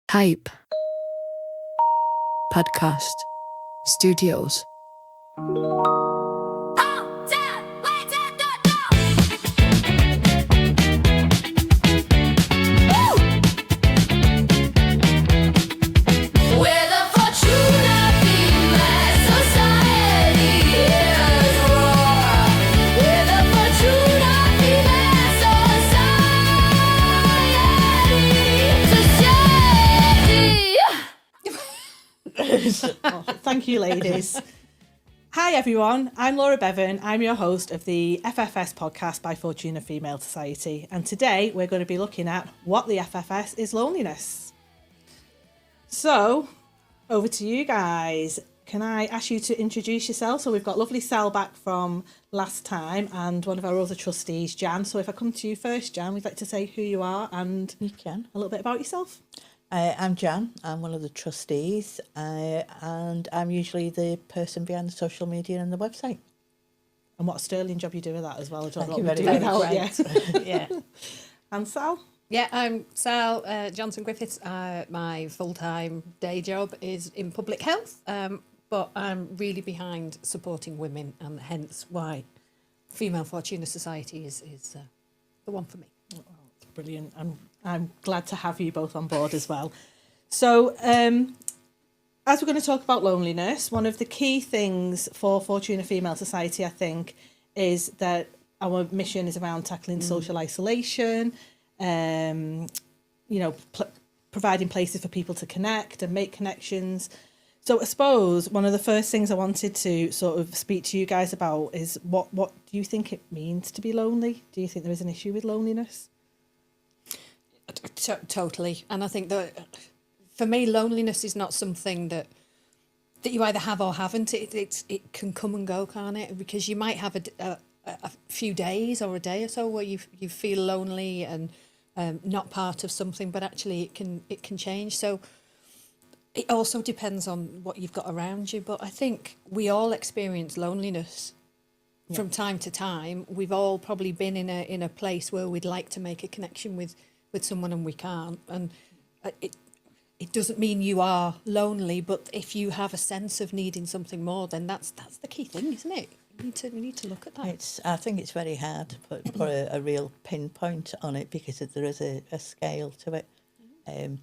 Type Podcast Studios. We're the Fortuna Female Society. Here's roar. We're the Fortuna Female Society. Oh, thank you, ladies. Hi, everyone. I'm Laura Bevan. I'm your host of the FFS podcast by Fortuna Female Society. And today we're going to be looking at what the FFS is loneliness. So, over to you guys. Can I ask you to introduce yourself? So we've got lovely Sal back from last time and one of our other trustees, Jan. So if I come to you first, Jan, we'd like to say who you are and You can. a little bit about yourself. I'm Jan. I'm one of the trustees, and I'm usually the person behind the social media and the website. And what a sterling job you do with that as well. I don't Thank know you what we very do much. without you. Yeah. And Sal? Yeah, I'm Sal Johnson Griffiths. My full-time day job is in public health, but I'm really behind supporting women, and hence why Female Fortuna Society is the one for me. Brilliant. I'm glad to have you both on board as well. So, as we're going to talk about loneliness, one of the key things for Fortuna Female Society, I think, is that our mission is around tackling social isolation, providing places for people to connect and make connections. So I suppose one of the first things I wanted to sort of speak to you guys about is what do you think it means to be lonely? Do you think there is an issue with loneliness? Totally. And I think that for me, loneliness is not something that you either have or haven't. It can come and go, can't it? Because you might have a few days or a day or so where you feel lonely and not part of something, but actually it can change. So it also depends on what you've got around you. But I think we all experience loneliness from time to time. We've all probably been in a place where we'd like to make a connection with someone and we can't. And it doesn't mean you are lonely, but if you have a sense of needing something more, then that's the key thing, isn't it? We need to look at that. I think it's very hard to put a real pinpoint on it because there is a scale to it. I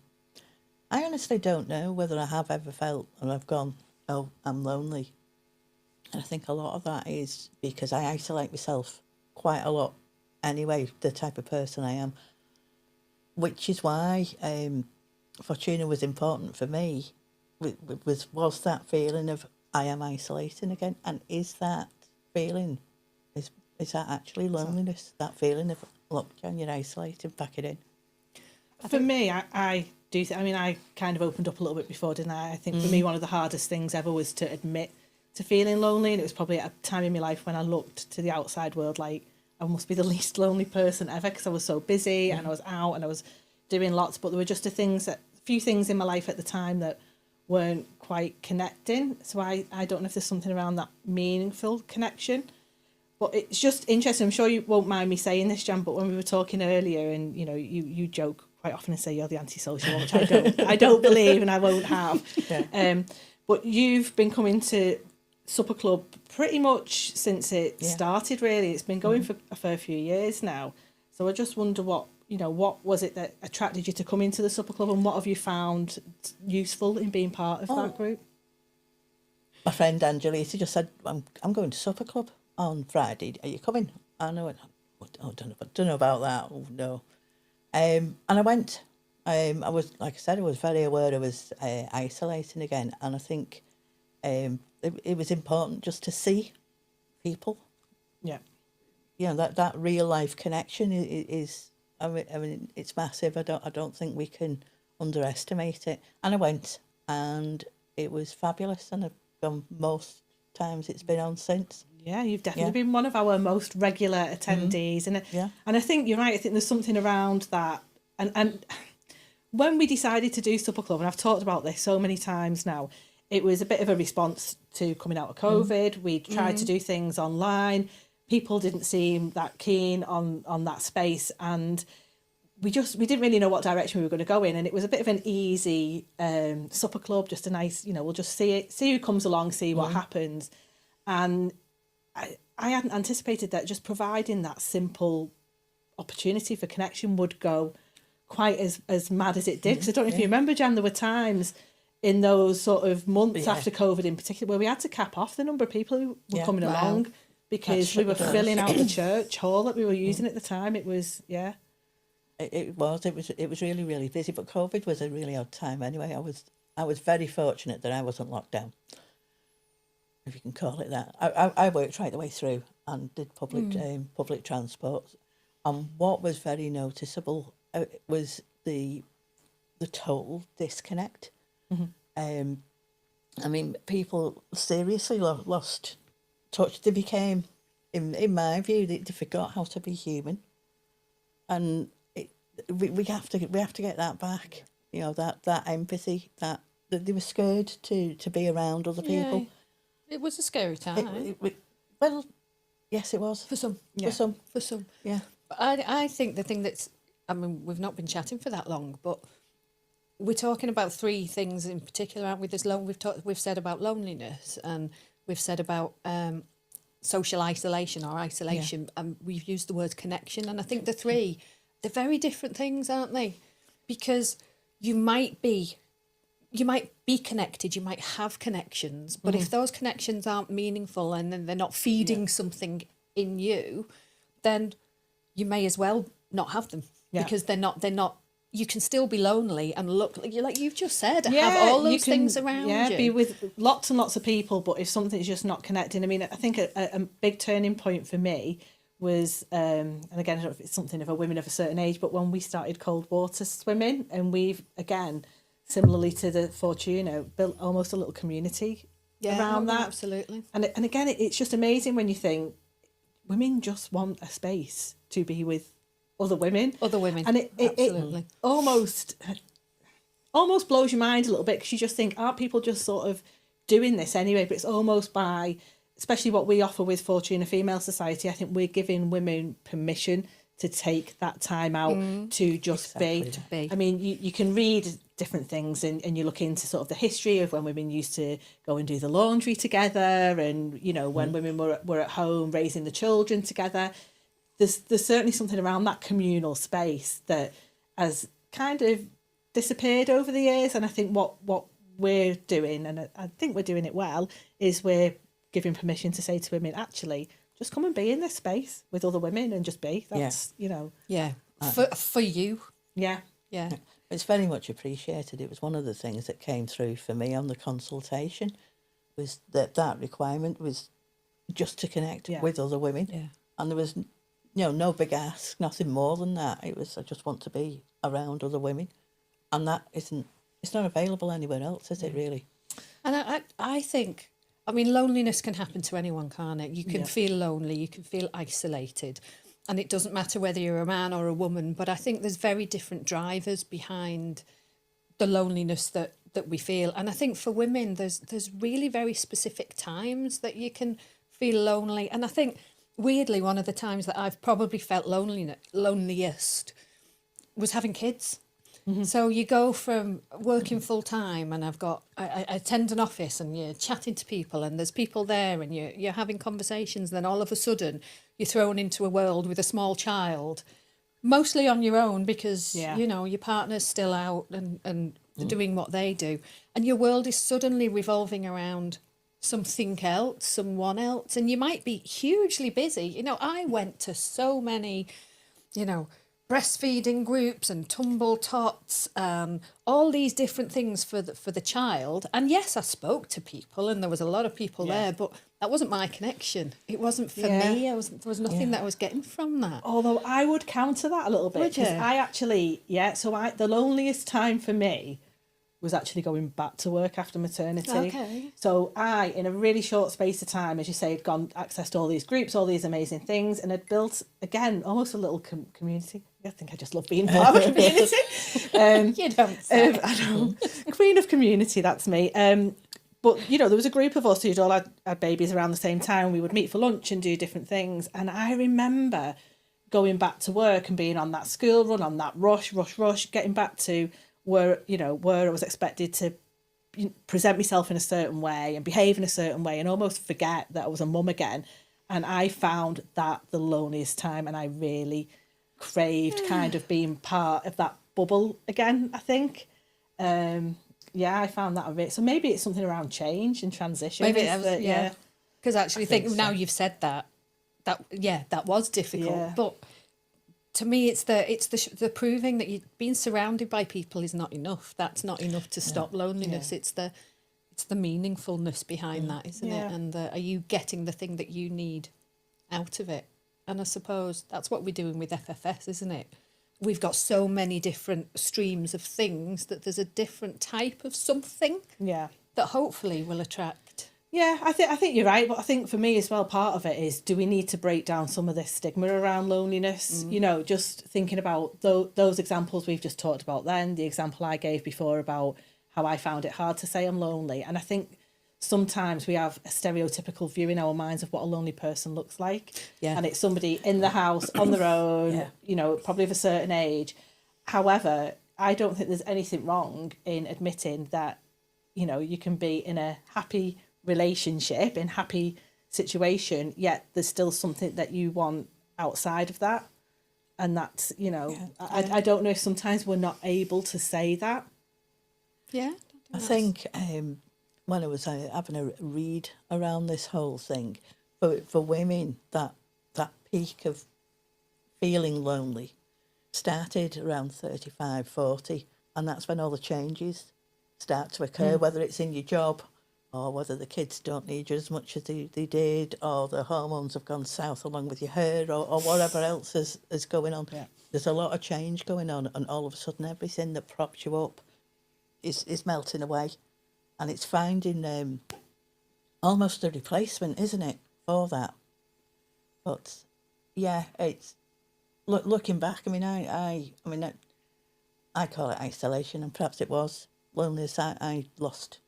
honestly don't know whether I have ever felt and I've gone, oh, I'm lonely. And I think a lot of that is because I isolate myself quite a lot anyway, the type of person I am. Which is why Fortuna was important for me. Was that feeling of I am isolating again, and is that feeling is that actually loneliness? That feeling of look, Jan, you're isolating, pack it in. For me, I do. I kind of opened up a little bit before, didn't I? I think for me, one of the hardest things ever was to admit to feeling lonely, and it was probably at a time in my life when I looked to the outside world like I must be the least lonely person ever because I was so busy and I was out and I was doing lots, but there were just a few things in my life at the time that weren't quite connecting. So I don't know if there's something around that meaningful connection. But it's just interesting. I'm sure you won't mind me saying this, Jan, but when we were talking earlier and, you joke quite often and say you're the antisocial, which I don't believe and I won't have. Yeah. But you've been coming to Supper Club pretty much since it started, really. It's been going for a fair few years now. So I just wonder what was it that attracted you to come into the Supper Club, and what have you found useful in being part of that group? My friend Angelita just said, I'm going to Supper Club on Friday. Are you coming? And I went, oh, don't know about that. Oh, no. And I went. I was, like I said, I was very aware I was isolating again. And I think it was important just to see people. Yeah. That real life connection is I mean, it's massive. I don't think we can underestimate it. And I went, and it was fabulous. And I've gone most times it's been on since. Yeah, you've definitely been one of our most regular attendees, and I think you're right. I think there's something around that. And when we decided to do Supper Club, and I've talked about this so many times now, it was a bit of a response to coming out of COVID. We tried to do things online. People didn't seem that keen on that space, and we didn't really know what direction we were going to go in, and it was a bit of an easy supper club, just a nice, we'll just see who comes along, see what happens. And I hadn't anticipated that just providing that simple opportunity for connection would go quite as mad as it did. Because I don't know if you remember, Jan, there were times in those sort of months after COVID in particular where we had to cap off the number of people who were coming along, because we were filling out the church hall that we were using at the time. It was, It was really, really busy, but COVID was a really odd time anyway. I was very fortunate that I wasn't locked down, if you can call it that. I worked right the way through and did public transport. And what was very noticeable was the total disconnect. I mean, people seriously lost touch. They became, in my view, they forgot how to be human. And we have to get that back. That empathy, that they were scared to be around other people. Yeah. It was a scary time. Well, yes, it was for some. Yeah. For some. Yeah. But I think the thing that's, I mean, we've not been chatting for that long, but we're talking about three things in particular, aren't we? We've said about loneliness, and we've said about social isolation or isolation, and we've used the word connection. And I think the three, they're very different things, aren't they? Because you might be connected, you might have connections, but if those connections aren't meaningful and then they're not feeding something in you, then you may as well not have them, because they're not. You can still be lonely and look like you've just said, have all those things around you. Be with lots and lots of people, but if something's just not connecting, I mean, I think a big turning point for me was, and again, I don't know if it's something of a women of a certain age, but when we started cold water swimming, and we've, again, similarly to the Fortuna, built almost a little community around that. Absolutely. And again, it's just amazing when you think women just want a space to be with other women. And it almost blows your mind a little bit, because you just think, aren't people just sort of doing this anyway? But it's almost by, especially what we offer with Fortuna Female Society, I think we're giving women permission to take that time out to just be. I mean, you can read different things and you look into sort of the history of when women used to go and do the laundry together, and, when women were at home raising the children together. There's certainly something around that communal space that has kind of disappeared over the years. And I think what we're doing, and I think we're doing it well, is we're giving permission to say to women, actually, just come and be in this space with other women and just be. That's, Yeah, for you. Yeah. Yeah. It's very much appreciated. It was one of the things that came through for me on the consultation, was that requirement was just to connect with other women. Yeah. And there was no big ask, nothing more than that. It was, I just want to be around other women. And that it's not available anywhere else, is it, really? And I think, I mean, loneliness can happen to anyone, can't it? You can feel lonely, you can feel isolated. And it doesn't matter whether you're a man or a woman, but I think there's very different drivers behind the loneliness that we feel. And I think for women, there's really very specific times that you can feel lonely. And I think, weirdly, one of the times that I've probably felt loneliest was having kids. So you go from working full time, and I attend an office, and you're chatting to people, and there's people there, and you're having conversations. Then all of a sudden, you're thrown into a world with a small child, mostly on your own, because your partner's still out and doing what they do, and your world is suddenly revolving around something else, someone else, and you might be hugely busy. I went to so many, breastfeeding groups and tumble tots, all these different things for the child. And yes, I spoke to people, and there was a lot of people there, but that wasn't my connection. It wasn't for me. There was nothing that I was getting from that. Although I would counter that a little bit, Would you? because I actually, the loneliest time for me was actually going back to work after maternity. Okay. So I, in a really short space of time, as you say, had accessed all these groups, all these amazing things, and had built, again, almost a little community. I think I just love being part of a community. You don't say. I know. Queen of community, that's me. But, there was a group of us who'd all had babies around the same time. We would meet for lunch and do different things. And I remember going back to work and being on that school run, on that rush, getting back to where I was expected to present myself in a certain way and behave in a certain way and almost forget that I was a mum again. And I found that the loneliest time, and I really craved kind of being part of that bubble again, I think. I found that a bit. So maybe it's something around change and transition. Maybe is that, yeah. Because actually, I think now so. you've said that was difficult. Yeah. But to me, it's the proving that being surrounded by people is not enough. That's not enough to stop loneliness. Yeah. It's the meaningfulness behind that, isn't Yeah. it? And are you getting the thing that you need out of it? And I suppose that's what we're doing with FFS, isn't it? We've got so many different streams of things that there's a different type of something Yeah. that hopefully will attract. Yeah, I think you're right, but I think for me as well, part of it is, do we need to break down some of this stigma around loneliness? You know, just thinking about those examples we've just talked about then, the example I gave before about how I found it hard to say I'm lonely. And I think sometimes we have a stereotypical view in our minds of what a lonely person looks like. Yeah. And it's somebody in the house on their own, you know, probably of a certain age. However, I don't think there's anything wrong in admitting that, you know, you can be in a happy relationship, in happy situation, yet there's still something that you want outside of that. And that's, you know, I don't know if sometimes we're not able to say that. Yeah. I think when I was having a read around this whole thing, for women, that peak of feeling lonely started around 35, 40, and that's when all the changes start to occur, whether it's in your job or whether the kids don't need you as much as they did, or the hormones have gone south along with your hair, or whatever else is going on. Yeah. There's a lot of change going on, and all of a sudden everything that props you up is melting away, and it's finding almost a replacement, isn't it, for that? But yeah, it's looking back. I mean, I call it isolation, and perhaps it was loneliness. I lost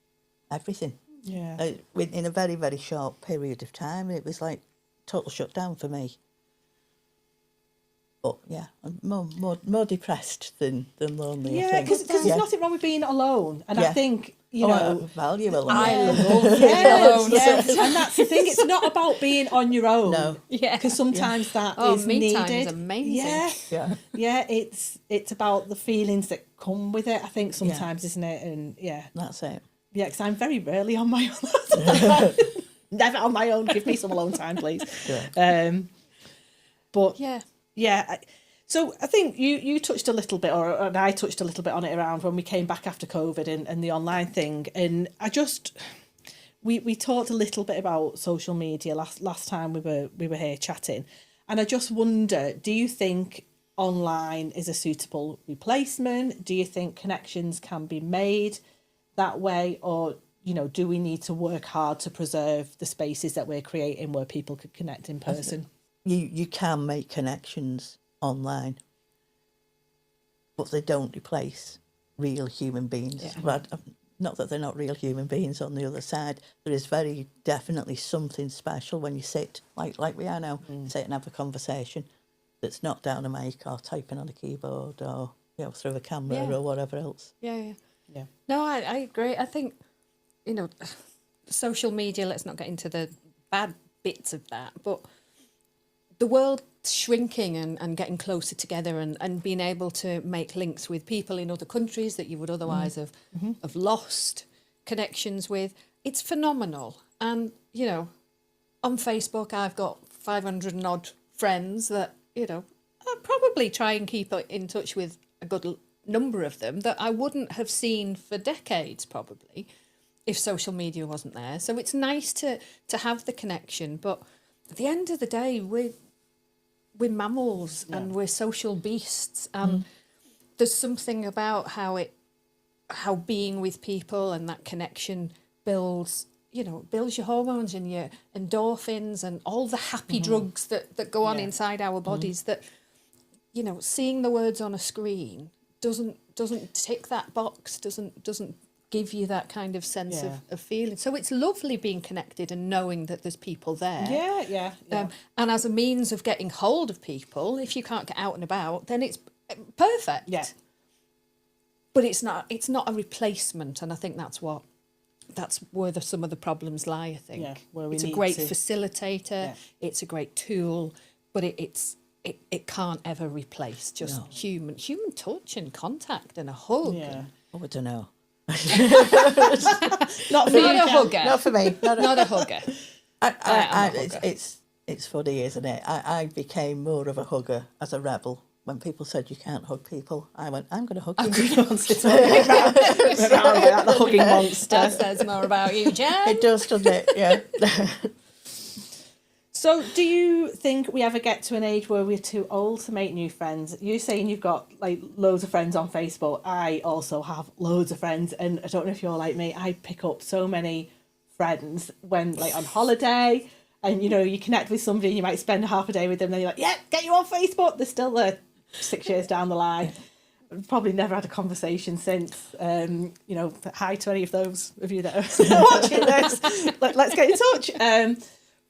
everything. Yeah. In a very, very short period of time, it was like total shutdown for me. But yeah, I'm more depressed than lonely. Yeah, I think. because there's nothing wrong with being alone. And I think, you I know, value alone. I love being yes, alone. yes. And that's the thing. It's not about being on your own. No. Yeah. Because sometimes that Oh, is me needed. time is amazing. Yeah. Yeah. Yeah, it's about the feelings that come with it, I think, sometimes, isn't it? And yeah. That's it. Yeah, because I'm very rarely on my own. Never on my own. Give me some alone time, please. Yeah. But Yeah. So I think you touched a little bit, and I touched a little bit on it around when we came back after COVID and the online thing. And I just, we talked a little bit about social media last time we were here chatting. And I just wonder, do you think online is a suitable replacement? Do you think connections can be made that way? Or, you know, do we need to work hard to preserve the spaces that we're creating where people could connect in person? You can make connections online, but they don't replace real human beings. Yeah. But not that they're not real human beings on the other side. There is very definitely something special when you sit, like we are now, sit and have a conversation that's not down a mic or typing on a keyboard or, you know, through a camera or whatever else. Yeah. Yeah. No, I agree. I think, you know, social media, let's not get into the bad bits of that, but the world shrinking and getting closer together and being able to make links with people in other countries that you would otherwise have lost connections with, it's phenomenal. And, you know, on Facebook, I've got 500 and odd friends that, you know, I probably try and keep in touch with a good number of them that I wouldn't have seen for decades, probably, if social media wasn't there. So it's nice to have the connection. But at the end of the day, we're mammals and we're social beasts. And there's something about how being with people and that connection builds your hormones and your endorphins and all the happy drugs that go on inside our bodies that, you know, seeing the words on a screen doesn't tick that box, doesn't give you that kind of sense Yeah. of feeling. So it's lovely being connected and knowing that there's people there. Yeah. And as a means of getting hold of people, if you can't get out and about, then it's perfect. Yeah. But it's not a replacement, and I think that's where some of the problems lie, I think. Yeah, where we it's a need great to- facilitator, Yeah. it's a great tool, but it can't ever replace just human touch and contact and a hug. Yeah. Oh, I don't know. Not for Not you, a Jan. hugger. Not for me. Not a hugger. I'm a hugger. It's funny, isn't it? I became more of a hugger as a rebel. When people said you can't hug people, I went, I'm going to hug you. Around like the hugging monster. That says more about you, Jan. It does, doesn't it? Yeah. So, do you think we ever get to an age where we're too old to make new friends? You're saying you've got like loads of friends on Facebook. I also have loads of friends, and I don't know if you're like me. I pick up so many friends when like on holiday, and you connect with somebody, and you might spend half a day with them. And then you're like, yeah, get you on Facebook. They're still there 6 years down the line. I've probably never had a conversation since. Hi to any of those of you that are watching this. Let's get in touch.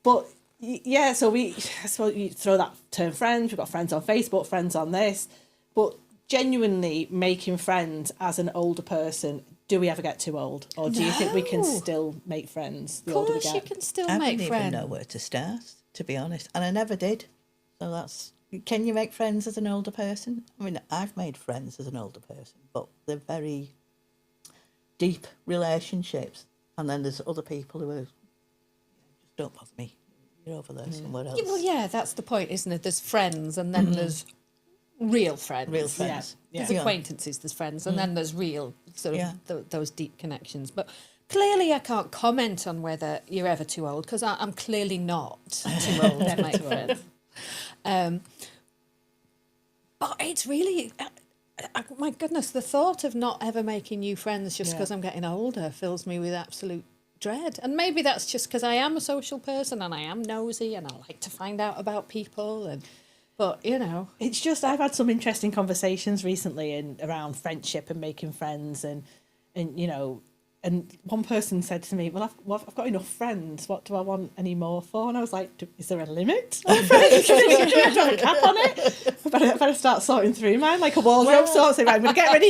But yeah, so you throw that term friends. We've got friends on Facebook, friends on this. But genuinely making friends as an older person, do we ever get too old? Or do you think we can No. still make friends the Of older we course, you get? can still I make didn't friends. even know where to start, to be honest. And I never did. So that's... Can you make friends as an older person? I mean, I've made friends as an older person, but they're very deep relationships. And then there's other people who are, just don't bother me. You're over there somewhere else. Yeah, well, yeah, that's the point, isn't it? There's friends, and then there's real friends. Real friends. Yeah. There's acquaintances, there's friends, and then there's real sort of Yeah. those deep connections. But clearly, I can't comment on whether you're ever too old, because I'm clearly not too old to make friends. But it's really, my goodness, the thought of not ever making new friends just because I'm getting older fills me with absolute dread. And maybe that's just because I am a social person and I am nosy and I like to find out about people. But It's just I've had some interesting conversations recently around friendship and making friends and one person said to me, well, I've got enough friends. What do I want any more for? And I was like, is there a limit on friends? Do I have a cap on it? I better start sorting through mine like a wardrobe sort. Say, right, I'm going to get rid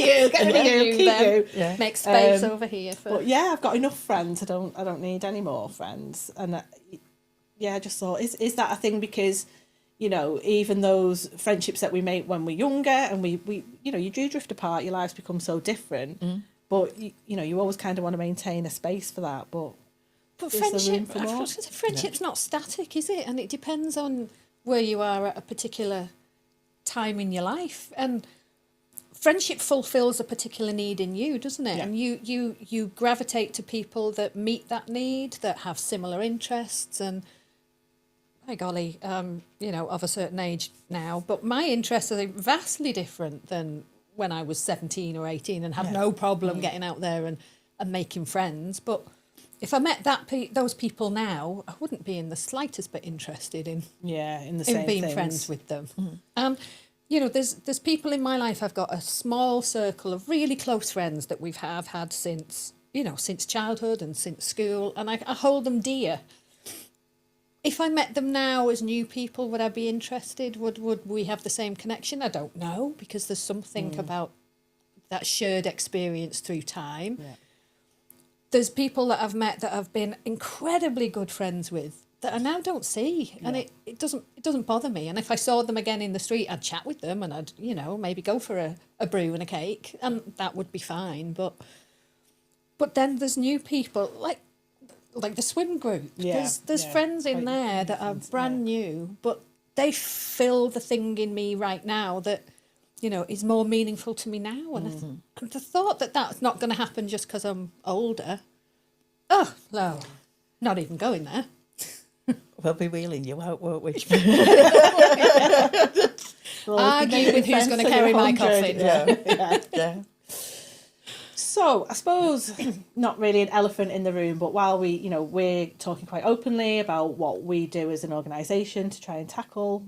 of you, keep you. Yeah. make space over here for... But yeah, I've got enough friends. I don't need any more friends. And I just thought, is that a thing? Because even those friendships that we make when we're younger, and we you do drift apart. Your lives become so different. But you always kind of want to maintain a space for that. But is there room for more? Friendship's not static, is it? And it depends on where you are at a particular time in your life. And friendship fulfills a particular need in you, doesn't it? Yeah. And you gravitate to people that meet that need, that have similar interests. And by golly, of a certain age now. But my interests are vastly different than when I was 17 or 18 and had no problem getting out there and making friends. But if I met those people now, I wouldn't be in the slightest bit interested in in the same being things. friends with them. And there's people in my life. I've got a small circle of really close friends that we've had since childhood and since school, and I hold them dear. If I met them now as new people, would I be interested? Would we have the same connection? I don't know, because there's something about that shared experience through time. Yeah. There's people that I've met that I've been incredibly good friends with that I now don't see, and it doesn't bother me. And if I saw them again in the street, I'd chat with them, and I'd maybe go for a brew and a cake, and that would be fine. But then there's new people like the swim group. Yeah, There's friends in Quite there that are different, brand new, but they fill the thing in me right now that is more meaningful to me now. And the thought that that's not going to happen just because I'm older. Oh no, not even going there. We'll be wheeling you out, won't we? Argue with who's going to carry my coffin. Yeah. So I suppose not really an elephant in the room, but while we're talking quite openly about what we do as an organisation to try and tackle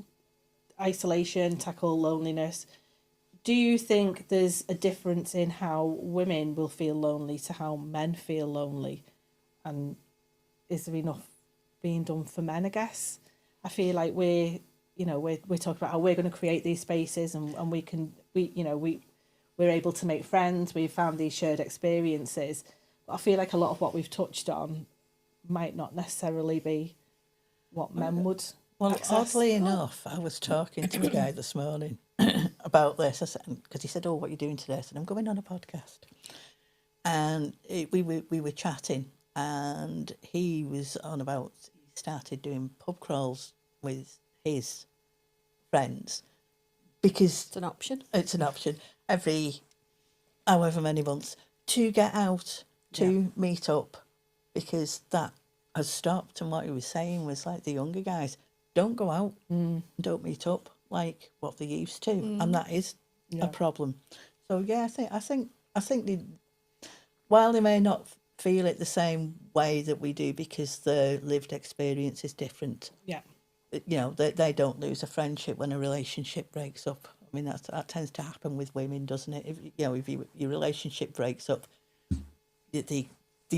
isolation, tackle loneliness, do you think there's a difference in how women will feel lonely to how men feel lonely? And is there enough being done for men, I guess? I feel like we're talking about how we're going to create these spaces and we're able to make friends. We've found these shared experiences. But I feel like a lot of what we've touched on might not necessarily be what men would access. Oddly enough, I was talking to a guy this morning about this. I said, because he said, "Oh, what are you doing today?" I said, "I'm going on a podcast." And we were chatting, and he was on about he started doing pub crawls with his friends because It's an option. it's an option every however many months to get out to meet up, because that has stopped. And what he was saying was like the younger guys don't go out, don't meet up like what they used to, and that is a problem. So yeah, I think they, while they may not feel it the same way that we do because their lived experience is different. Yeah. You know, they don't lose a friendship when a relationship breaks up. I mean, that tends to happen with women, doesn't it? If your relationship breaks up, they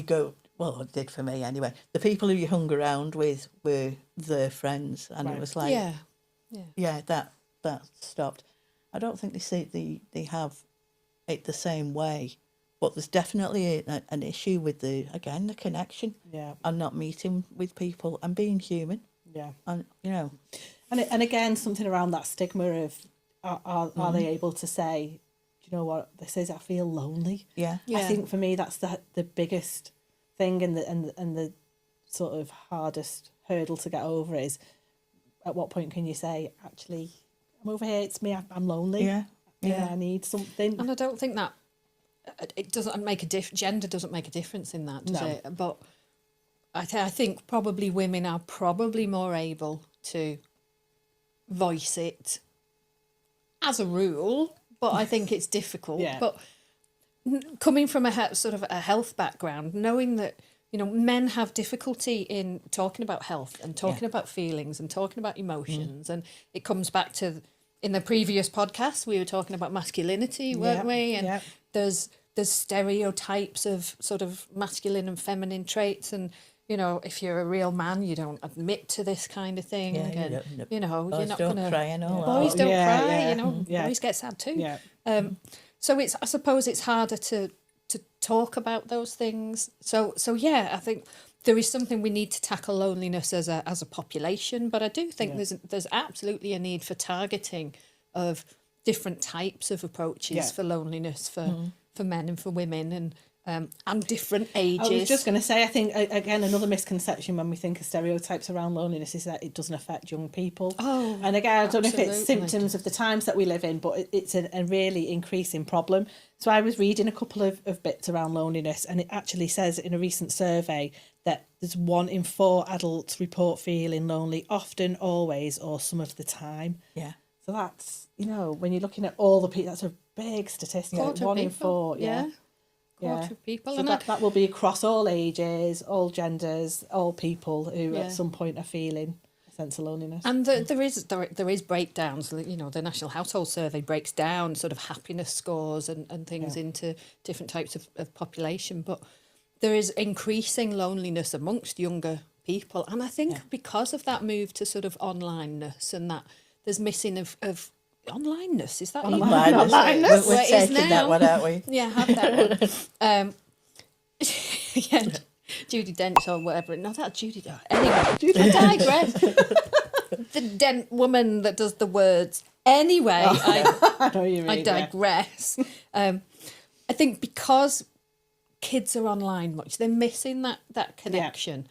go, well, it did for me anyway. The people who you hung around with were their friends, and it was like, that stopped. I don't think they have it the same way, but there's definitely an issue with the connection, and not meeting with people and being human. Yeah. And you know, and again, something around that stigma of are they able to say, do you know what this is? I feel lonely. Yeah. I think for me that's the biggest thing and the sort of hardest hurdle to get over is at what point can you say, actually, I'm over here, it's me, I'm lonely. Yeah. I need something. And I don't think that it doesn't make a gender doesn't make a difference in that, does it? But I think probably women are probably more able to voice it as a rule, but I think it's difficult. Yeah. But coming from a sort of a health background, knowing that, you know, men have difficulty in talking about health and talking about feelings and talking about emotions, and it comes back to, in the previous podcast, we were talking about masculinity, weren't we? And there's stereotypes of sort of masculine and feminine traits, and you know, if you're a real man, you don't admit to this kind of thing, and you know, you're not going to cry and all boys that. don't cry, you know, boys get sad too. Yeah. So I suppose it's harder to talk about those things. So yeah, I think there is something we need to tackle loneliness as a population, but I do think there's absolutely a need for targeting of different types of approaches for loneliness for men and for women, and different ages. I was just going to say, I think, again, another misconception when we think of stereotypes around loneliness is that it doesn't affect young people. Oh, and again, I don't know if it's absolutely. symptoms of the times that we live in, but it's a really increasing problem. So I was reading a couple of bits around loneliness, and it actually says in a recent survey that there's 1 in 4 adults report feeling lonely, often, always, or some of the time. Yeah. So that's, you know, when you're looking at all the people, that's a big statistic. Quarter 1 in people, 4, yeah. Quarter of people. So And that will be across all ages, all genders, all people who Yeah. at some point are feeling a sense of loneliness. And there is breakdowns. You know, the National Household Survey breaks down sort of happiness scores and things into different types of population. But there is increasing loneliness amongst younger people. And I think because of that move to sort of onlineness and that there's missing of onlineness, is that Onlineness. We're Well, it is taking that now. one, aren't we? Yeah, have that one. Yeah, Judi Dench or whatever. No, that's Judi. Anyway, I digress. The Dent woman that does the words. Anyway, I know you mean, I digress. I think because kids are online much, they're missing that connection.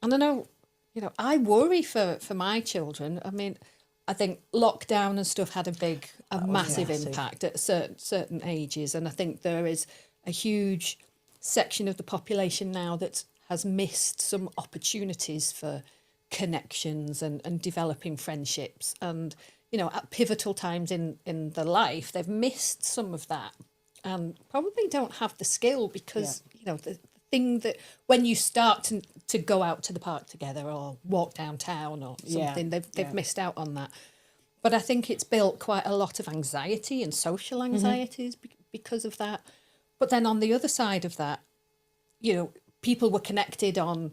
And I know, you know, I worry for my children. I mean, I think lockdown and stuff had a massive impact at certain ages, and I think there is a huge section of the population now that has missed some opportunities for connections and developing friendships, and you know, at pivotal times in their life, they've missed some of that, and probably don't have the skill because you know the thing that when you start to go out to the park together or walk downtown or something, they've missed out on that. But I think it's built quite a lot of anxiety and social anxieties because of that. But then on the other side of that, you know, people were connected on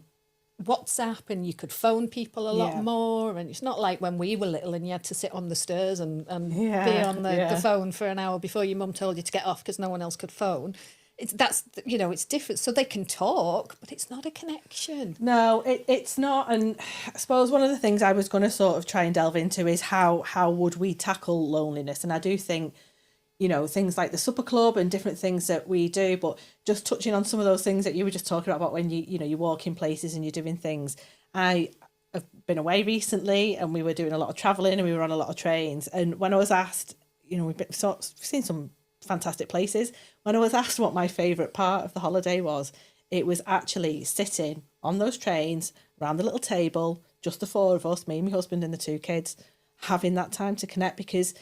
WhatsApp and you could phone people a lot more. And it's not like when we were little and you had to sit on the stairs and be on the phone for an hour before your mum told you to get off because no one else could phone. It's different. So they can talk, but it's not a connection. No, it's not. And I suppose one of the things I was going to sort of try and delve into is how would we tackle loneliness? And I do think, you know, things like the supper club and different things that we do, but just touching on some of those things that you were just talking about when you walk in places and you're doing things. I have been away recently and we were doing a lot of traveling and we were on a lot of trains. And when I was asked, you know, we've seen some fantastic places. When I was asked what my favourite part of the holiday was, it was actually sitting on those trains around the little table, just the four of us, me, my husband and the two kids, having that time to connect, because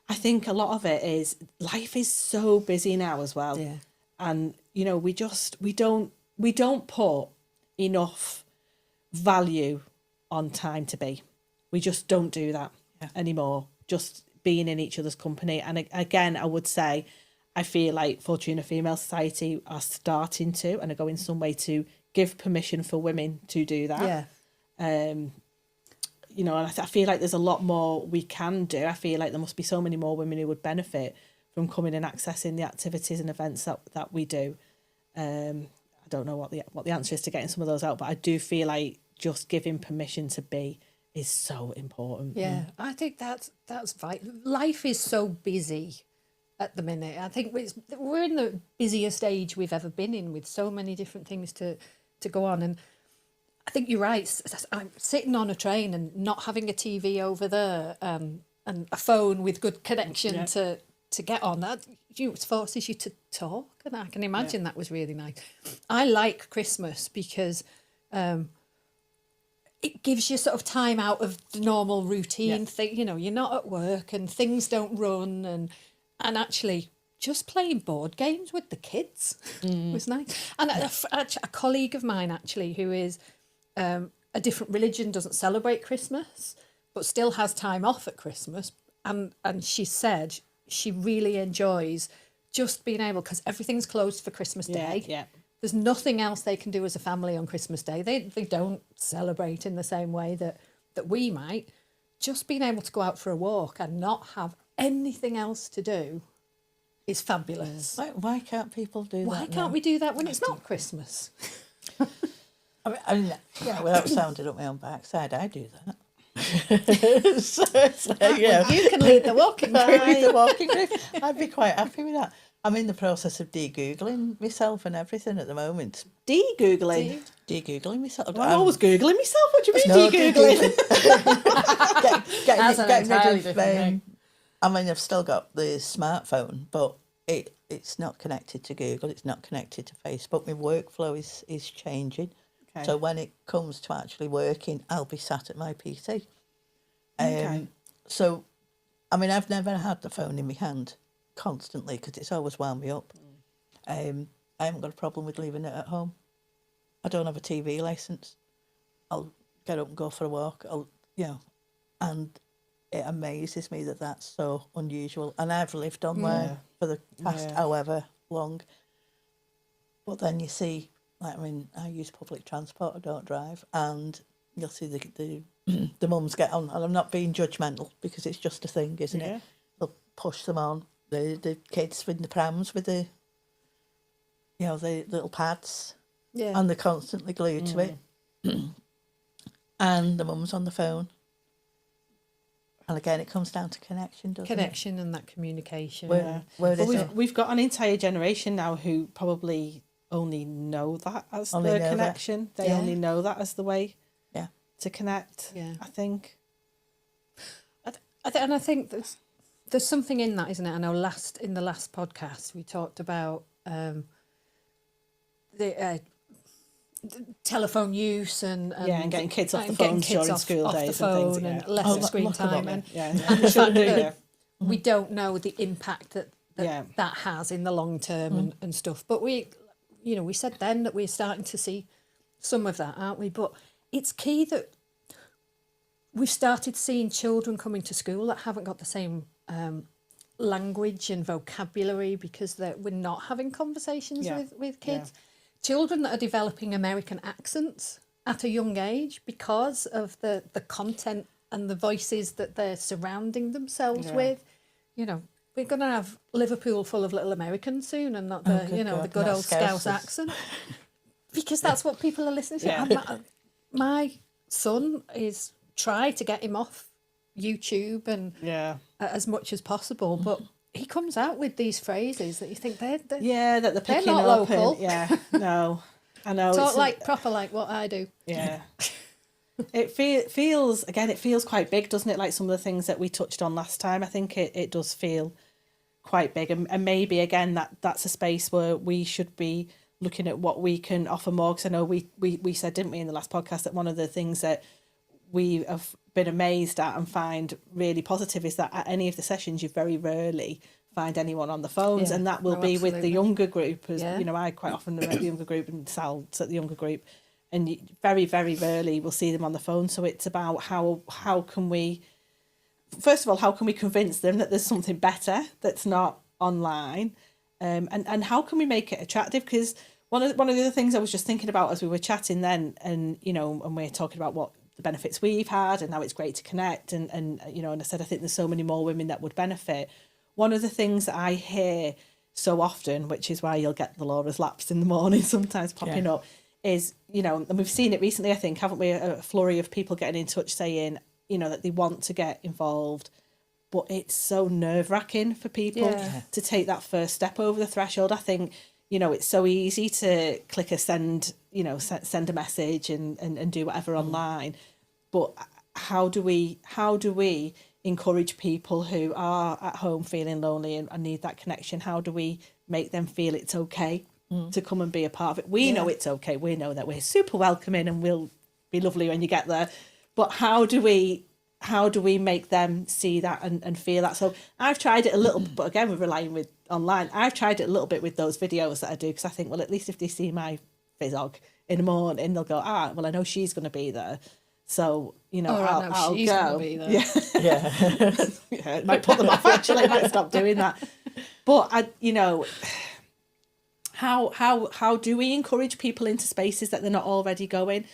I think a lot of it is life is so busy now as well. Yeah. And, you know, we don't put enough value on time to be. We just don't do that anymore. Just being in each other's company. And again, I would say, I feel like Fortuna Female Society are starting to and are going some way to give permission for women to do that. Yeah. You know, and I feel like there's a lot more we can do. I feel like there must be so many more women who would benefit from coming and accessing the activities and events that we do. I don't know what the answer is to getting some of those out, but I do feel like just giving permission to be is so important. Yeah, I think that's vital. Life is so busy at the minute. I think we're in the busiest age we've ever been in, with so many different things to go on. And I think you're right. I'm sitting on a train and not having a TV over there and a phone with good connection to get on. That it forces you to talk, and I can imagine that was really nice. I like Christmas because it gives you sort of time out of the normal routine thing. You know, you're not at work and things don't run, and actually just playing board games with the kids was nice. And a colleague of mine actually who is a different religion, doesn't celebrate Christmas, but still has time off at Christmas. And she said she really enjoys just being able, because everything's closed for Christmas Day. Yeah. There's nothing else they can do as a family on Christmas Day. They don't celebrate in the same way that we might. Just being able to go out for a walk and not have anything else to do is fabulous. Why can't people do that? Why can't we do that when it's not Christmas? I mean, without sounding up my own backside, I do that. So it's like, You can lead the walking group. I'd be quite happy with that. I'm in the process of de-Googling myself and everything at the moment. De-Googling? De-Googling myself. I'm always Googling myself. What do you mean de-Googling? That's an getting entirely rid of, different thing. I mean, I've still got the smartphone, but it's not connected to Google. It's not connected to Facebook. My workflow is changing. Okay. So when it comes to actually working, I'll be sat at my PC. Okay. So, I mean, I've never had the phone in my hand constantly because it's always wound me up. I haven't got a problem with leaving it at home. I don't have a TV licence. I'll get up and go for a walk. And it amazes me that that's so unusual. And I've lived on there for the past however long. But then you see, like, I mean, I use public transport, I don't drive, and you'll see the mums get on, and I'm not being judgmental because it's just a thing, isn't it? They'll push them on, the kids in the prams with the little pads, and they're constantly glued to it. And the mum's on the phone. And again, it comes down to connection, doesn't it? Connection and that communication. We've got an entire generation now who probably only know that as the connection. They only know that as the way to connect, I think. And I think there's something in that, isn't it? I know in the last podcast we talked about the telephone use and getting kids off the phone during school days and things, and less screen time, and the fact that we don't know the impact that has in the long term and stuff. But we said then that we're starting to see some of that, aren't we? But it's key that we've started seeing children coming to school that haven't got the same language and vocabulary because we're not having conversations with kids. Children that are developing American accents at a young age because of the content and the voices that they're surrounding themselves with. You know, we're going to have Liverpool full of little Americans soon and not the, the good old Scouse accent. Because that's what people are listening to. And my son is try to get him off YouTube and as much as possible, but he comes out with these phrases that you think they're that they're picking not up local. And, no, I know. Talk like proper like what I do. Yeah. It feels quite big, doesn't it? Like some of the things that we touched on last time. I think it does feel quite big, and maybe again that's a space where we should be looking at what we can offer more. Because I know we said, didn't we, in the last podcast, that one of the things that we have been amazed at and find really positive is that at any of the sessions you very rarely find anyone on the phones, and that will be with the younger group. As you know, I quite often am at the younger group and Sal's at the younger group, and you very, very rarely will see them on the phone. So it's about how can we, first of all, how can we convince them that there's something better that's not online, and how can we make it attractive? Because one of the other things I was just thinking about as we were chatting then, and and we're talking about what the benefits we've had and how it's great to connect, and and I said I think there's so many more women that would benefit. One of the things that I hear so often, which is why you'll get the Laura's Laps in the morning sometimes popping up, is, and we've seen it recently, I think, haven't we, a flurry of people getting in touch saying, that they want to get involved, but it's so nerve-wracking for people to take that first step over the threshold. I think, it's so easy to click a send, send a message and do whatever online. But how do we encourage people who are at home feeling lonely and need that connection? How do we make them feel it's okay to come and be a part of it? We know it's okay. We know that we're super welcoming and we'll be lovely when you get there. But how do we make them see that and feel that? So I've tried it a little, but again, we're relying with online. I've tried it a little bit with those videos that I do, because I think, well, at least if they see my Fizzog in the morning, they'll go, well, I know she's going to be there. So, I'll she's go. Gonna be there. It might put them off, actually. I might stop doing that. But, how do we encourage people into spaces that they're not already going?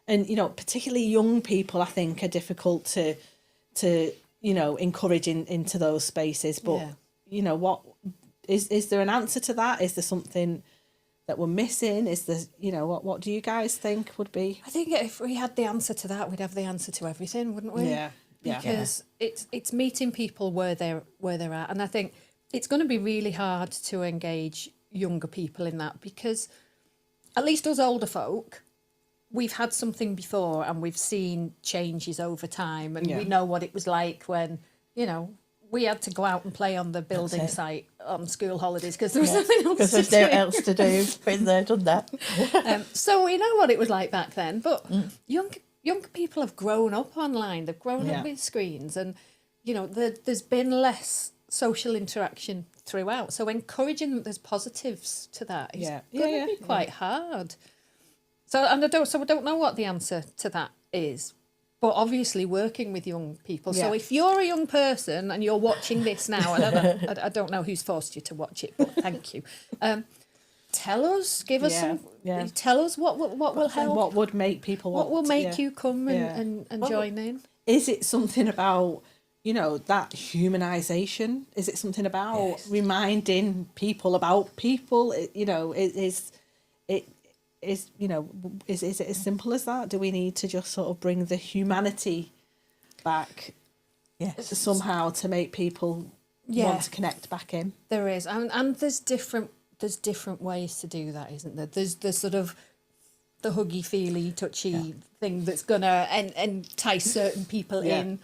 And, particularly young people, I think, are difficult to encourage into those spaces. But, what is there an answer to that? Is there something that we're missing? Is there, what do you guys think would be? I think if we had the answer to that, we'd have the answer to everything, wouldn't we? Yeah. Because it's meeting people where they're at, and I think it's going to be really hard to engage younger people in that, because at least us older folk, we've had something before and we've seen changes over time, and we know what it was like when we had to go out and play on the building site on school holidays because there was nothing else to do. Because there's no else to do. Been there, done that. So we know what it was like back then. But younger people have grown up online. They've grown up with screens, and there's been less social interaction throughout. So encouraging that there's positives to that is going to be quite hard. So I don't know what the answer to that is. But obviously working with young people. So if you're a young person and you're watching this now, and I don't know who's forced you to watch it, but thank you. Tell us, give us some. Tell us what will help. What would make people want? What will make you come and join in? Is it something about that humanisation? Is it something about reminding people about people? Is it as simple as that? Do we need to just sort of bring the humanity back somehow to make people want to connect back in? There is, and there's different ways to do that, isn't there? There's the sort of the huggy, feely, touchy thing that's gonna entice certain people in.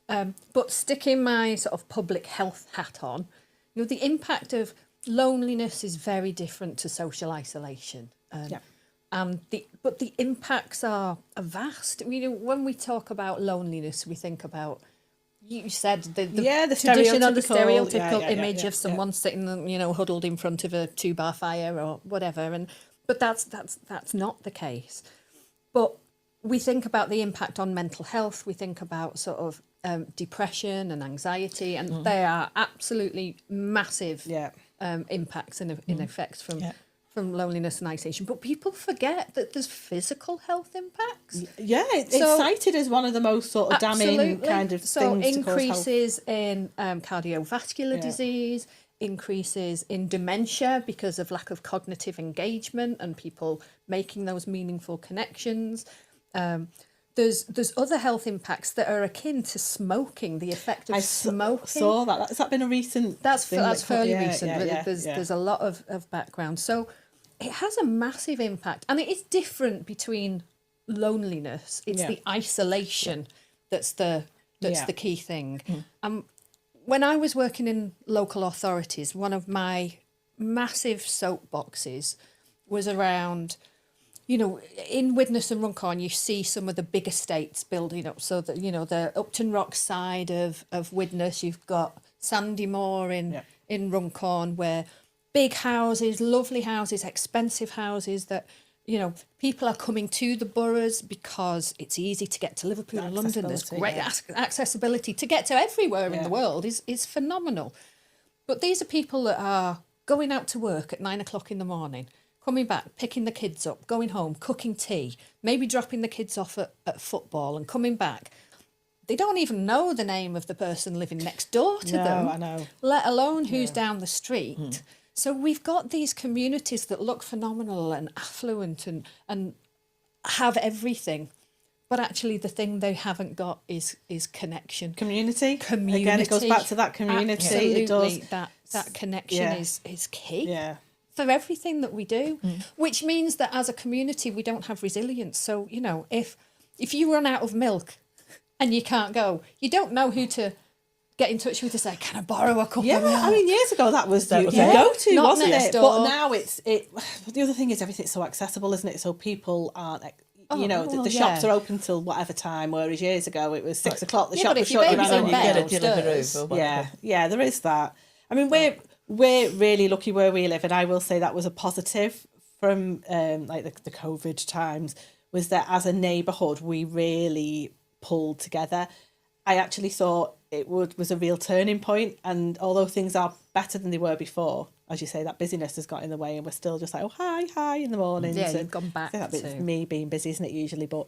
But sticking my sort of public health hat on, the impact of loneliness is very different to social isolation. But the impacts are vast. When we talk about loneliness, we think about, you said the traditional, the stereotypical image of someone sitting, huddled in front of a 2-bar fire or whatever. But that's not the case. But we think about the impact on mental health. We think about sort of depression and anxiety, and they are absolutely massive impacts and effects from loneliness and isolation. But people forget that there's physical health impacts. Yeah, it's cited as one of the most sort of damning kind of so things to cause health. increases in cardiovascular disease, increases in dementia because of lack of cognitive engagement and people making those meaningful connections. There's other health impacts that are akin to smoking, the effect of smoking. Saw that. Has that been a recent That's thing? fairly recent, but there's a lot of background. So it has a massive impact, and it is different between loneliness. It's the isolation that's the key thing. When I was working in local authorities, one of my massive soapboxes was around, you know, in Widnes and Runcorn, you see some of the big estates building up. So that, you know, the Upton Rock side of Widnes, you've got Sandymore in Runcorn, where big houses, lovely houses, expensive houses that, you know, people are coming to the boroughs because it's easy to get to Liverpool and London. There's great accessibility to get to everywhere in the world is phenomenal. But these are people that are going out to work at 9 o'clock in the morning, coming back, picking the kids up, going home, cooking tea, maybe dropping the kids off at football and coming back. They don't even know the name of the person living next door to them, I know. let alone who's down the street. So we've got these communities that look phenomenal and affluent and have everything. But actually the thing they haven't got is connection. Community. Again, it goes back to that community. Absolutely. It does. That connection is key. Yeah. For everything that we do, which means that as a community we don't have resilience. So, you know, if you run out of milk and you can't go, you don't know who to get in touch with to say, can I borrow a cup of milk? I mean, years ago that was your go-to, Not wasn't next it? door. But now the other thing is everything's so accessible, isn't it? So people aren't, the shops are open till whatever time, whereas years ago it was 6 o'clock, the shop was shut, you ran home, you bed get a upstairs. Yeah, there is that. I mean, we're really lucky where we live, and I will say that was a positive from like the COVID times, was that as a neighbourhood we really pulled together. I actually thought it was a real turning point, and although things are better than they were before, as you say, that busyness has got in the way, and we're still just like, oh hi in the mornings. Yeah, you've gone back to me being busy, isn't it, usually? But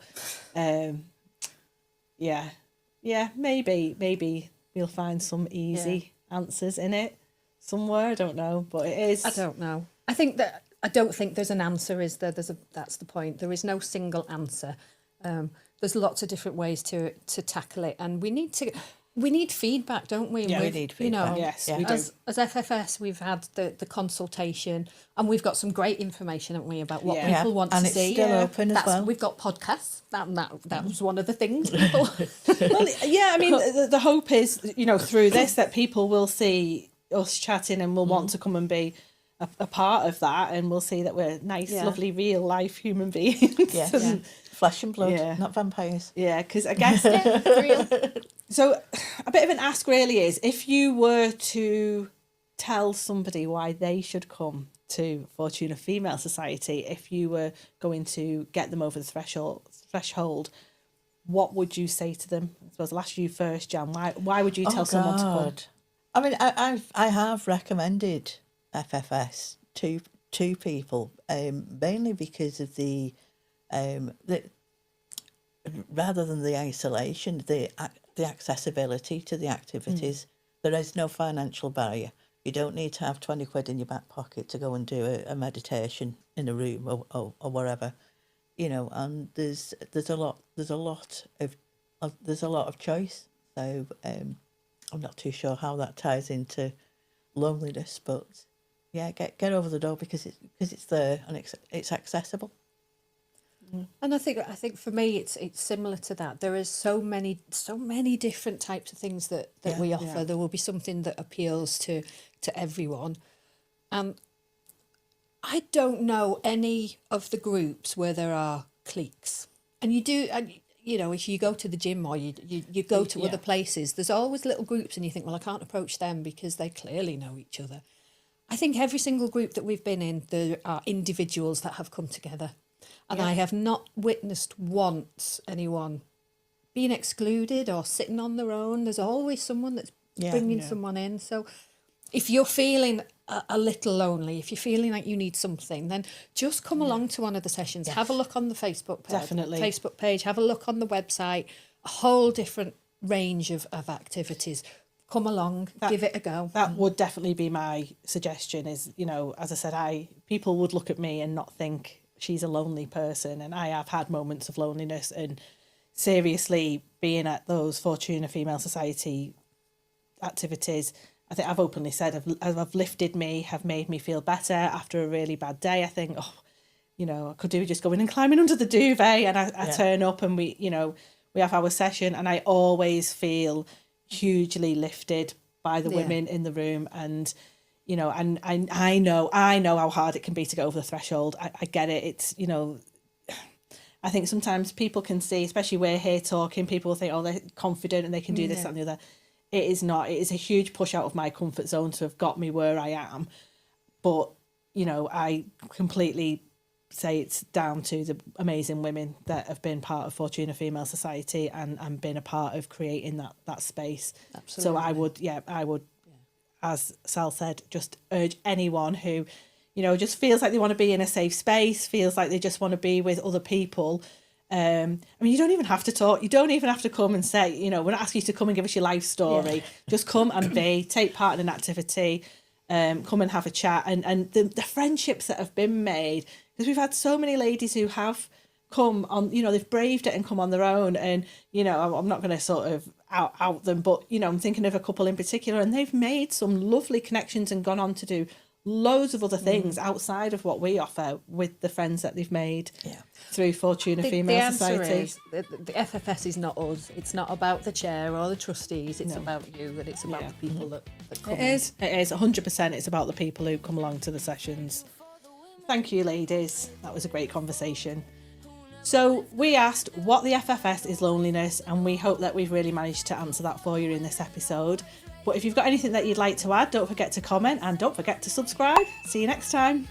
maybe we'll find some easy answers in it somewhere. I don't know, but it is. I don't know. I don't think there's an answer, is there? That's the point. There is no single answer. There's lots of different ways to tackle it, and we need feedback, don't we? Yeah, we need feedback. You know, yes, we do. As FFS, we've had the consultation, and we've got some great information, haven't we, about what people want to see. And it's still open as well. We've got podcasts. That was one of the things people. Well, yeah, I mean, the hope is, you know, through this that people will see us chatting and will want to come and be a part of that, and we'll see that we're nice, lovely, real life human beings. Yes. Flesh and blood, not vampires. Yeah, because I guess real. So a bit of an ask really is, if you were to tell somebody why they should come to Fortuna Female Society, if you were going to get them over the threshold, what would you say to them? I suppose I'll ask you first, Jan. Why would you tell someone to come? I mean, I have recommended FFS to people, mainly because of the rather than the isolation, the accessibility to the activities. There is no financial barrier. You don't need to have 20 quid in your back pocket to go and do a meditation in a room or wherever, you know. And there's a lot of choice. So I'm not too sure how that ties into loneliness, but yeah, get over the door because it's there and it's accessible. And I think for me it's similar to that. There is so many different types of things that we offer. Yeah. There will be something that appeals to everyone. I don't know any of the groups where there are cliques. And you do, you know, if you go to the gym or you go to other places, there's always little groups, and you think, well, I can't approach them because they clearly know each other. I think every single group that we've been in, there are individuals that have come together. And I have not witnessed once anyone being excluded or sitting on their own. There's always someone that's bringing someone in. So if you're feeling a little lonely, if you're feeling like you need something, then just come along to one of the sessions. Have a look on the Facebook page. Have a look on the website. A whole different range of activities. Come along, give it a go. That would definitely be my suggestion is, you know, as I said, people would look at me and not think she's a lonely person. And I have had moments of loneliness, and seriously being at those Fortuna Female Society activities, I think I've openly said have lifted me, have made me feel better after a really bad day. I think, you know, I could do just going and climbing under the duvet, and I turn up and we have our session, and I always feel hugely lifted by the women in the room. And you know, and I know how hard it can be to get over the threshold. I get it. It's, you know, I think sometimes people can see, especially we're here talking, people think, oh, they're confident and they can do this, that and the other. It is not. It is a huge push out of my comfort zone to have got me where I am. But, you know, I completely say it's down to the amazing women that have been part of Fortuna Female Society and been a part of creating that space. Absolutely. So I would, as Sal said, just urge anyone who, you know, just feels like they want to be in a safe space, feels like they just want to be with other people. I mean, you don't even have to talk. You don't even have to come and say, you know, we're not asking you to come and give us your life story. Yeah. Just come and take part in an activity, come and have a chat. And the friendships that have been made, because we've had so many ladies who have come on, you know, they've braved it and come on their own. And, you know, I'm not going to sort of out them, but, you know, I'm thinking of a couple in particular, and they've made some lovely connections and gone on to do loads of other things outside of what we offer with the friends that they've made through Fortuna Female Society. The FFS is not us. It's not about the chair or the trustees. It's about you, and it's about the people that come. It is 100%. It's about the people who come along to the sessions. Thank you, ladies. That was a great conversation. So we asked what the FFS is loneliness, and we hope that we've really managed to answer that for you in this episode. But if you've got anything that you'd like to add, don't forget to comment and don't forget to subscribe. See you next time.